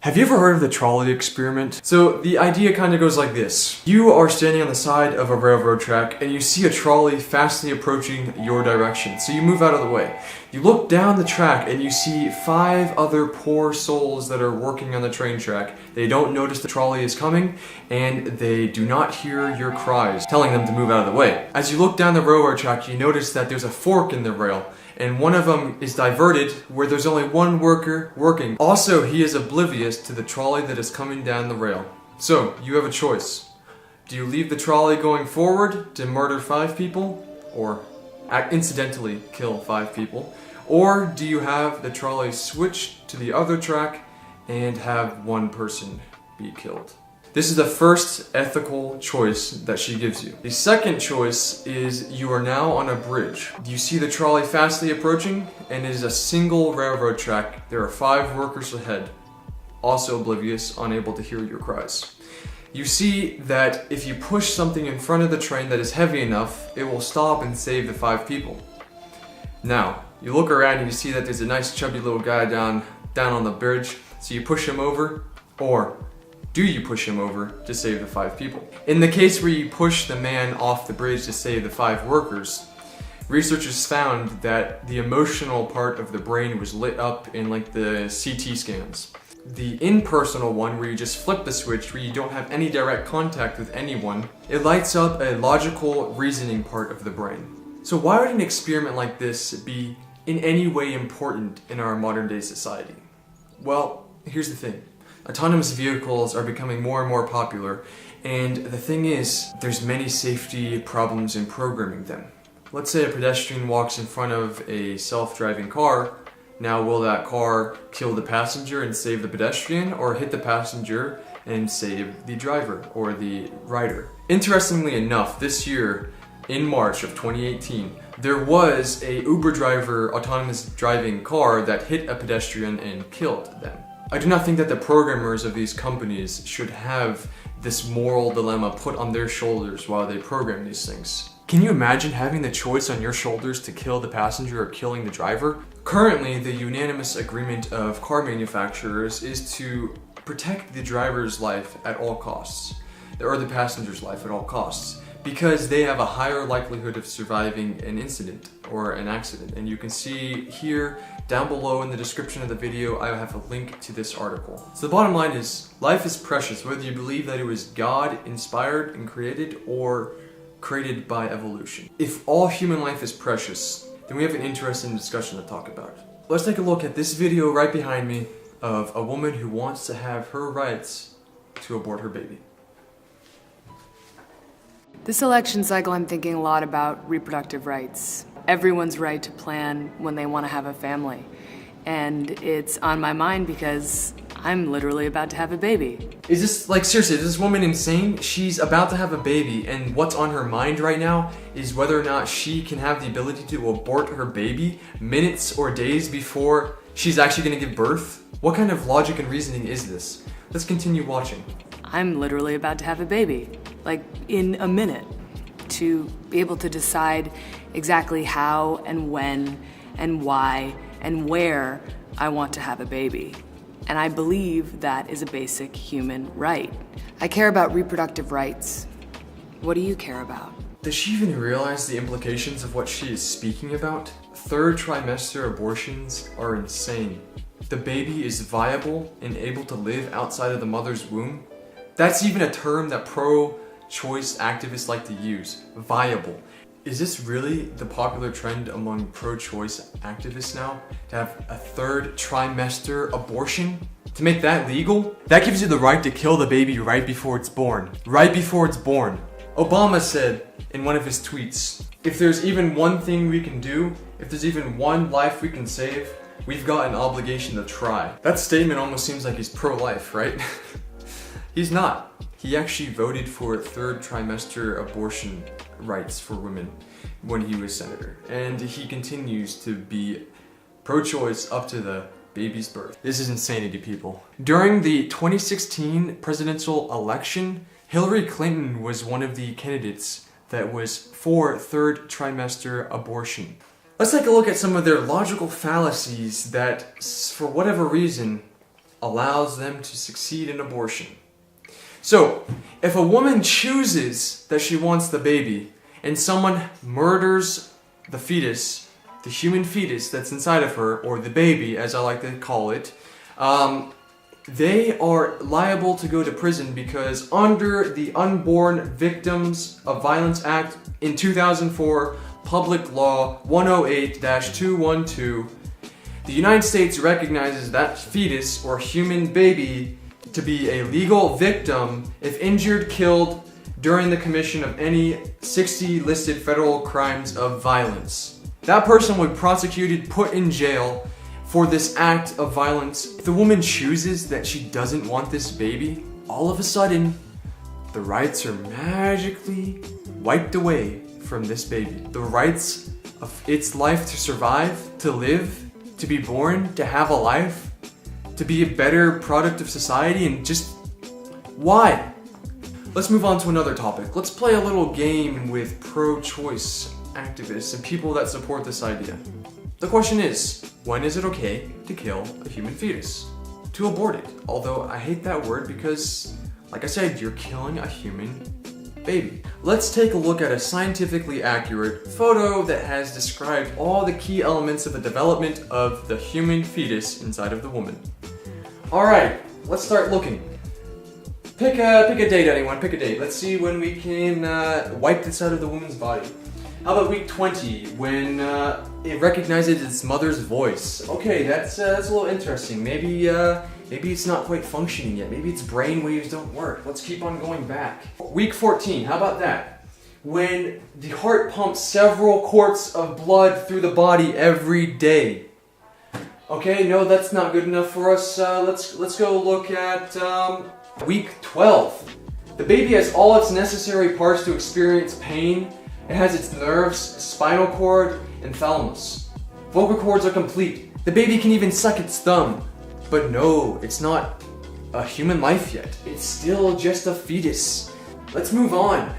Have you ever heard of the trolley experiment? So the idea kind of goes like this. You are standing on the side of a railroad track and you see a trolley fastly approaching your direction. So you move out of the way. You look down the track and you see 5 other poor souls that are working on the train track. They don't notice the trolley is coming and they do not hear your cries telling them to move out of the way. As you look down the railroad track, you notice that there's a fork in the rail, and one of them is diverted where there's only one worker working. Also, he is oblivious to the trolley that is coming down the rail. So, you have a choice. Do you leave the trolley going forward to murder 5 people, or incidentally kill 5 people, or do you have the trolley switch to the other track and have 1 person be killed? This is the first ethical choice that she gives you. The second choice is you are now on a bridge. You see the trolley fastly approaching, and it is a single railroad track. There are 5 workers ahead, also oblivious, unable to hear your cries. You see that if you push something in front of the train that is heavy enough, it will stop and save the 5 people. Now, you look around and you see that there's a nice chubby little guy down on the bridge, so you push him over, or do you push him over to save the 5 people? In the case where you push the man off the bridge to save the 5 workers, researchers found that the emotional part of the brain was lit up in like the CT scans. The impersonal one, where you just flip the switch, where you don't have any direct contact with anyone, it lights up a logical reasoning part of the brain. So why would an experiment like this be in any way important in our modern day society? Well, here's the thing. Autonomous vehicles are becoming more and more popular, and the thing is, there's many safety problems in programming them. Let's say a pedestrian walks in front of a self-driving car. Now, will that car kill the passenger and save the pedestrian, or hit the passenger and save the driver or the rider? Interestingly enough, this year, in March of 2018, there was a Uber driver autonomous driving car that hit a pedestrian and killed them. I do not think that the programmers of these companies should have this moral dilemma put on their shoulders while they program these things. Can you imagine having the choice on your shoulders to kill the passenger or killing the driver? Currently, the unanimous agreement of car manufacturers is to protect the driver's life at all costs, or the passenger's life at all costs, because they have a higher likelihood of surviving an incident or an accident. And you can see here down below in the description of the video, I have a link to this article. So the bottom line is, life is precious, whether you believe that it was God inspired and created or created by evolution. If all human life is precious, then we have an interesting discussion to talk about. Let's take a look at this video right behind me of a woman who wants to have her rights to abort her baby. This election cycle, I'm thinking a lot about reproductive rights. Everyone's right to plan when they want to have a family. And it's on my mind because I'm literally about to have a baby. Is this, like, seriously, is this woman insane? She's about to have a baby, and what's on her mind right now is whether or not she can have the ability to abort her baby minutes or days before she's actually going to give birth? What kind of logic and reasoning is this? Let's continue watching. I'm literally about to have a baby, like in a minute, to be able to decide exactly how and when and why and where I want to have a baby. And I believe that is a basic human right. I care about reproductive rights. What do you care about? Does she even realize the implications of what she is speaking about? 3rd trimester abortions are insane. The baby is viable and able to live outside of the mother's womb. That's even a term that pro-choice activists like to use, viable. Is this really the popular trend among pro-choice activists now? To have a 3rd trimester abortion? To make that legal? That gives you the right to kill the baby right before it's born. Right before it's born. Obama said in one of his tweets, if there's even one thing we can do, if there's even one life we can save, we've got an obligation to try. That statement almost seems like he's pro-life, right? He's not. He actually voted for 3rd trimester abortion rights for women when he was senator. And he continues to be pro-choice up to the baby's birth. This is insanity, people. During the 2016 presidential election, Hillary Clinton was one of the candidates that was for 3rd trimester abortion. Let's take a look at some of their logical fallacies that, for whatever reason, allows them to succeed in abortion. So, if a woman chooses that she wants the baby, and someone murders the fetus, the human fetus that's inside of her, or the baby as I like to call it, they are liable to go to prison because under the Unborn Victims of Violence Act in 2004, Public Law 108-212, the United States recognizes that fetus or human baby to be a legal victim if injured, killed during the commission of any 60 listed federal crimes of violence. That person would be prosecuted, put in jail for this act of violence. If the woman chooses that she doesn't want this baby, all of a sudden, the rights are magically wiped away from this baby. The rights of its life to survive, to live, to be born, to have a life, to be a better product of society, and just why? Let's move on to another topic. Let's play a little game with pro-choice activists and people that support this idea. The question is, when is it okay to kill a human fetus? To abort it. Although I hate that word because, like I said, you're killing a human baby. Let's take a look at a scientifically accurate photo that has described all the key elements of the development of the human fetus inside of the woman. Alright, let's start looking. Pick a date, anyone. Pick a date. Let's see when we can wipe this out of the woman's body. How about week 20, when it recognizes its mother's voice? Okay, that's a little interesting. Maybe it's not quite functioning yet. Maybe its brain waves don't work. Let's keep on going back. Week 14, how about that? When the heart pumps several quarts of blood through the body every day. Okay, no, that's not good enough for us. Let's go look at week 12. The baby has all its necessary parts to experience pain. It has its nerves, spinal cord, and thalamus. Vocal cords are complete. The baby can even suck its thumb. But no, it's not a human life yet. It's still just a fetus. Let's move on.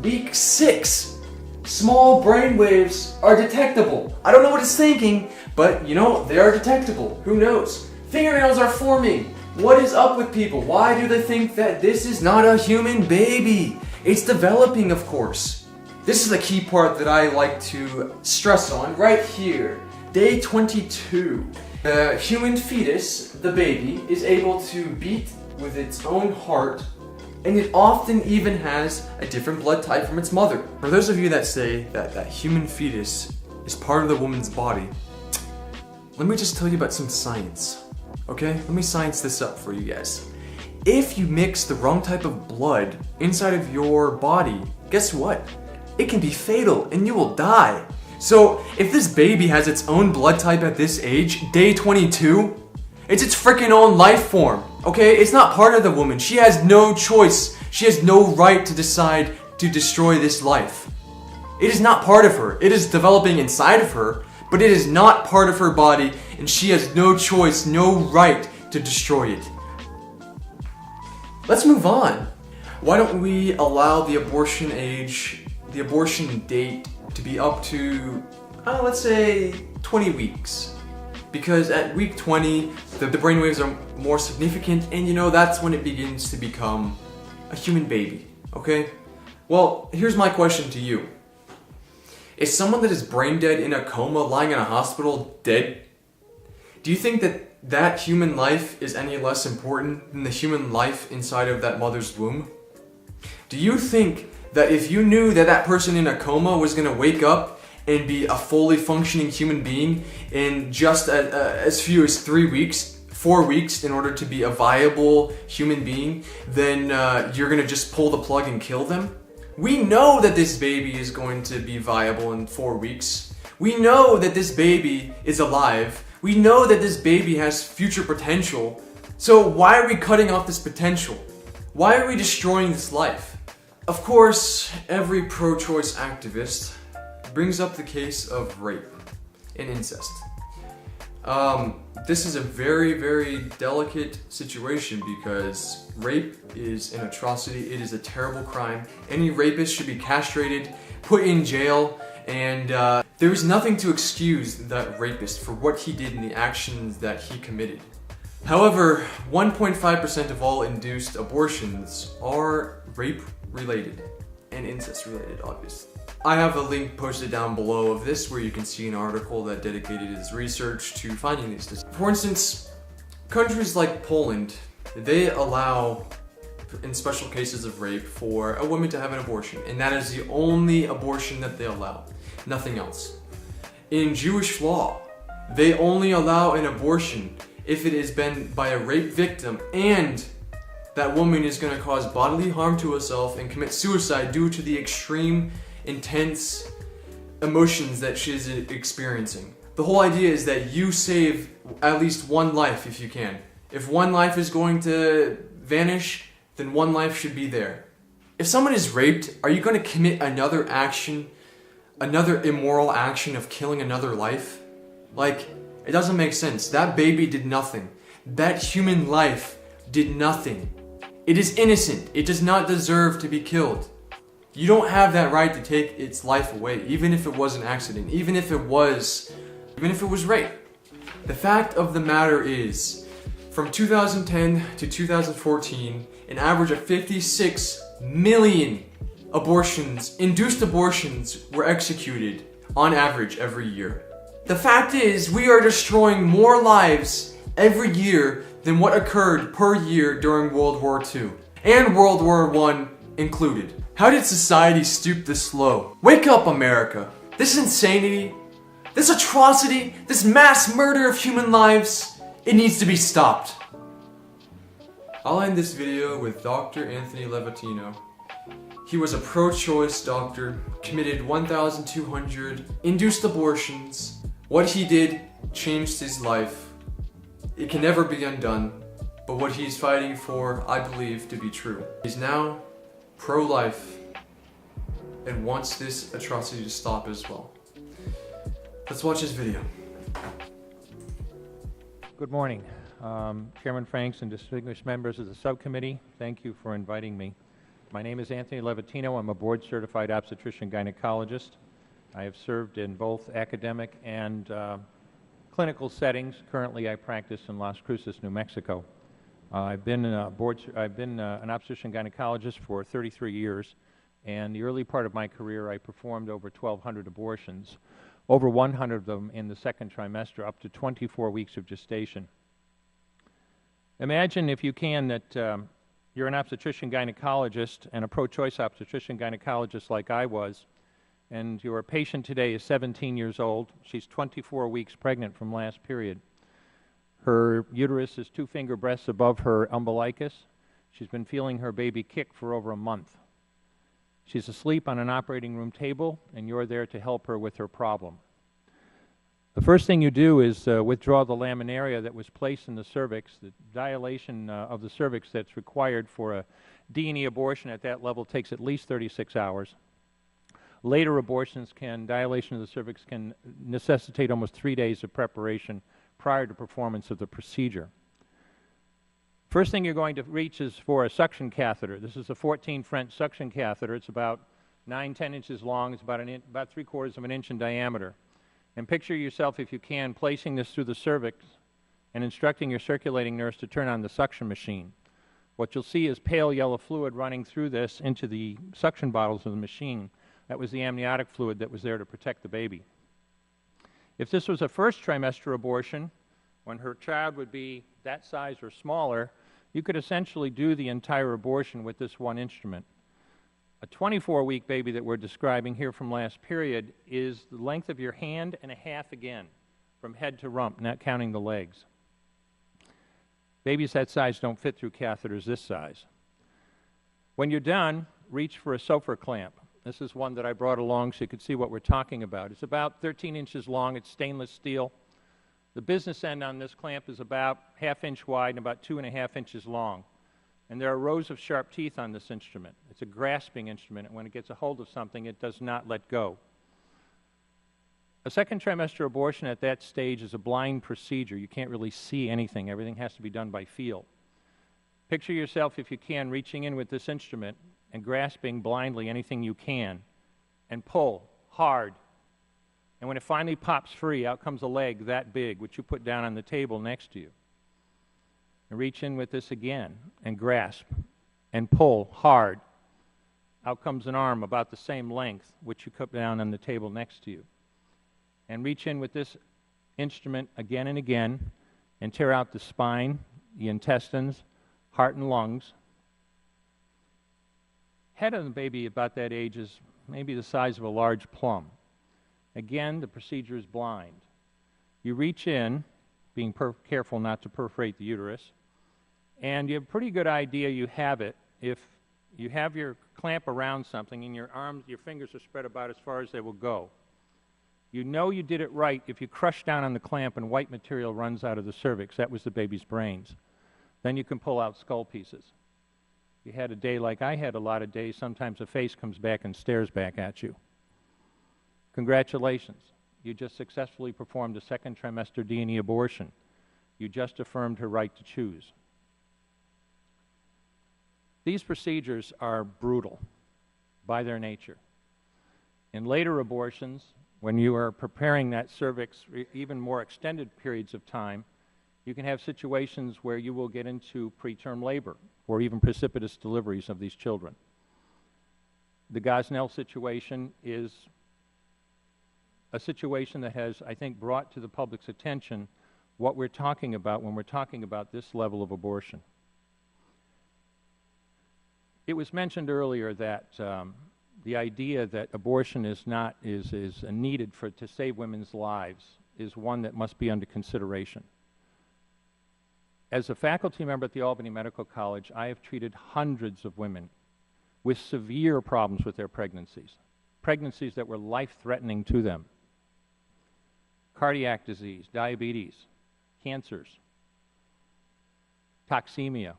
Week 6. Small brain waves are detectable. I don't know what it's thinking, but you know, they are detectable. Who knows? Fingernails are forming. What is up with people? Why do they think that this is not a human baby? It's developing, of course. This is the key part that I like to stress on right here. Day 22. The human fetus, the baby, is able to beat with its own heart, and it often even has a different blood type from its mother. For those of you that say that that human fetus is part of the woman's body, let me just tell you about some science, okay? Let me science this up for you guys. If you mix the wrong type of blood inside of your body, guess what? It can be fatal and you will die. So if this baby has its own blood type at this age, day 22, it's its freaking own life form, okay? It's not part of the woman. She has no choice. She has no right to decide to destroy this life. It is not part of her. It is developing inside of her, but it is not part of her body, and she has no choice, no right to destroy it. Let's move on. Why don't we allow the abortion age, the abortion date, to be up to, let's say, 20 weeks. Because at week 20, the brainwaves are more significant, and you know, that's when it begins to become a human baby, okay? Well, here's my question to you. Is someone that is brain dead in a coma lying in a hospital dead? Do you think that that human life is any less important than the human life inside of that mother's womb? Do you think that if you knew that that person in a coma was going to wake up and be a fully functioning human being in just as few as 3 weeks, 4 weeks in order to be a viable human being, then you're going to just pull the plug and kill them? We know that this baby is going to be viable in 4 weeks. We know that this baby is alive. We know that this baby has future potential. So why are we cutting off this potential? Why are we destroying this life? Of course, every pro-choice activist brings up the case of rape and incest. This is a very, very delicate situation because rape is an atrocity. It is a terrible crime. Any rapist should be castrated, put in jail, and there is nothing to excuse that rapist for what he did and the actions that he committed. However, 1.5% of all induced abortions are rape-related and incest-related, obviously. I have a link posted down below of this where you can see an article that dedicated its research to finding these statistics. For instance, countries like Poland, they allow, in special cases of rape, for a woman to have an abortion, and that is the only abortion that they allow, nothing else. In Jewish law, they only allow an abortion if it has been by a rape victim and that woman is going to cause bodily harm to herself and commit suicide due to the extreme, intense emotions that she is experiencing. The whole idea is that you save at least one life if you can. If one life is going to vanish, then one life should be there. If someone is raped, are you going to commit another action, another immoral action of killing another life? Like, it doesn't make sense. That baby did nothing. That human life did nothing. It is innocent. It does not deserve to be killed. You don't have that right to take its life away, even if it was an accident, even if it was rape. The fact of the matter is, from 2010 to 2014, an average of 56 million abortions, induced abortions, were executed on average every year. The fact is, we are destroying more lives every year than what occurred per year during World War II, and World War I included. How did society stoop this low? Wake up, America. This insanity, this atrocity, this mass murder of human lives, it needs to be stopped. I'll end this video with Dr. Anthony Levatino. He was a pro-choice doctor, committed 1,200 induced abortions. What he did changed his life. It can never be undone, but what he's fighting for, I believe to be true. He's now pro-life and wants this atrocity to stop as well. Let's watch this video. Good morning, Chairman Franks and distinguished members of the subcommittee. Thank you for inviting me. My name is Anthony Levatino. I'm a board-certified obstetrician-gynecologist. I have served in both academic and clinical settings. Currently, I practice in Las Cruces, New Mexico. I've been an obstetrician-gynecologist for 33 years, and the early part of my career, I performed over 1,200 abortions, over 100 of them in the second trimester, up to 24 weeks of gestation. Imagine, if you can, that you're an obstetrician-gynecologist and a pro-choice obstetrician-gynecologist like I was, and your patient today is 17 years old. She's 24 weeks pregnant from last period. Her uterus is 2 finger breadths above her umbilicus. She's been feeling her baby kick for over a month. She's asleep on an operating room table, and you're there to help her with her problem. The first thing you do is withdraw the laminaria that was placed in the cervix. The dilation of the cervix that's required for a D&E abortion at that level takes at least 36 hours. Later abortions dilation of the cervix can necessitate almost 3 days of preparation prior to performance of the procedure. First thing you're going to reach is for a suction catheter. This is a 14 French suction catheter. It's about 9–10 inches long. It's about 3/4 of an inch in diameter. And picture yourself, if you can, placing this through the cervix and instructing your circulating nurse to turn on the suction machine. What you'll see is pale yellow fluid running through this into the suction bottles of the machine. That was the amniotic fluid that was there to protect the baby. If this was a first trimester abortion, when her child would be that size or smaller, you could essentially do the entire abortion with this one instrument. A 24-week baby that we're describing here from last period is the length of your hand and a half again, from head to rump, not counting the legs. Babies that size don't fit through catheters this size. When you're done, reach for a SOFR clamp. This is one that I brought along so you could see what we're talking about. It's about 13 inches long. It's stainless steel. The business end on this clamp is about 1/2 inch wide and about 2.5 inches long. And there are rows of sharp teeth on this instrument. It's a grasping instrument, and when it gets a hold of something, it does not let go. A second trimester abortion at that stage is a blind procedure. You can't really see anything. Everything has to be done by feel. Picture yourself, if you can, reaching in with this instrument and grasping blindly anything you can, and pull hard. And when it finally pops free, out comes a leg that big, which you put down on the table next to you. And reach in with this again and grasp and pull hard. Out comes an arm about the same length, which you put down on the table next to you. And reach in with this instrument again and again and tear out the spine, the intestines, heart and lungs. Head of the baby about that age is maybe the size of a large plum. Again, the procedure is blind. You reach in, being careful not to perforate the uterus, and you have a pretty good idea you have it if you have your clamp around something and your arms, your fingers are spread about as far as they will go. You know you did it right if you crush down on the clamp and white material runs out of the cervix. That was the baby's brains. Then you can pull out skull pieces. If you had a day like I had a lot of days, sometimes a face comes back and stares back at you. Congratulations. You just successfully performed a second trimester D&E abortion. You just affirmed her right to choose. These procedures are brutal by their nature. In later abortions, when you are preparing that cervix for even more extended periods of time, you can have situations where you will get into preterm labor or even precipitous deliveries of these children. The Gosnell situation is a situation that has, I think, brought to the public's attention what we're talking about when we're talking about this level of abortion. It was mentioned earlier that the idea that abortion is needed to save women's lives is one that must be under consideration. As a faculty member at the Albany Medical College, I have treated hundreds of women with severe problems with their pregnancies that were life-threatening to them. Cardiac disease, diabetes, cancers, toxemia,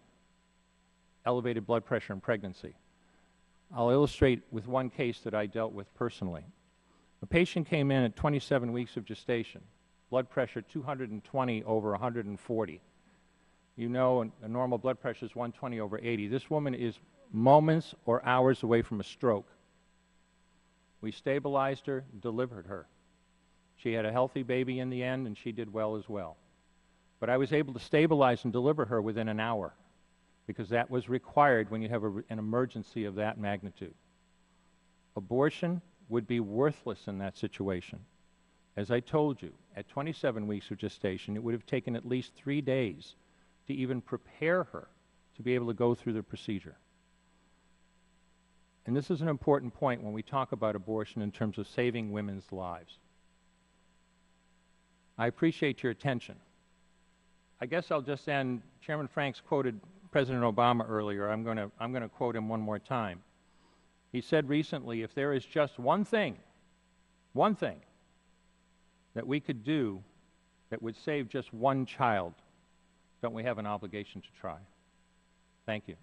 elevated blood pressure in pregnancy. I'll illustrate with one case that I dealt with personally. A patient came in at 27 weeks of gestation, blood pressure 220 over 140. You know a normal blood pressure is 120 over 80. This woman is moments or hours away from a stroke. We stabilized her, delivered her. She had a healthy baby in the end, and she did well as well. But I was able to stabilize and deliver her within an hour, because that was required when you have an emergency of that magnitude. Abortion would be worthless in that situation. As I told you, at 27 weeks of gestation, it would have taken at least 3 days to even prepare her to be able to go through the procedure. And this is an important point when we talk about abortion in terms of saving women's lives. I appreciate your attention. I guess I'll just end. Chairman Franks quoted President Obama earlier. I'm going to quote him one more time. He said recently, if there is just one thing that we could do that would save just one child, don't we have an obligation to try? Thank you.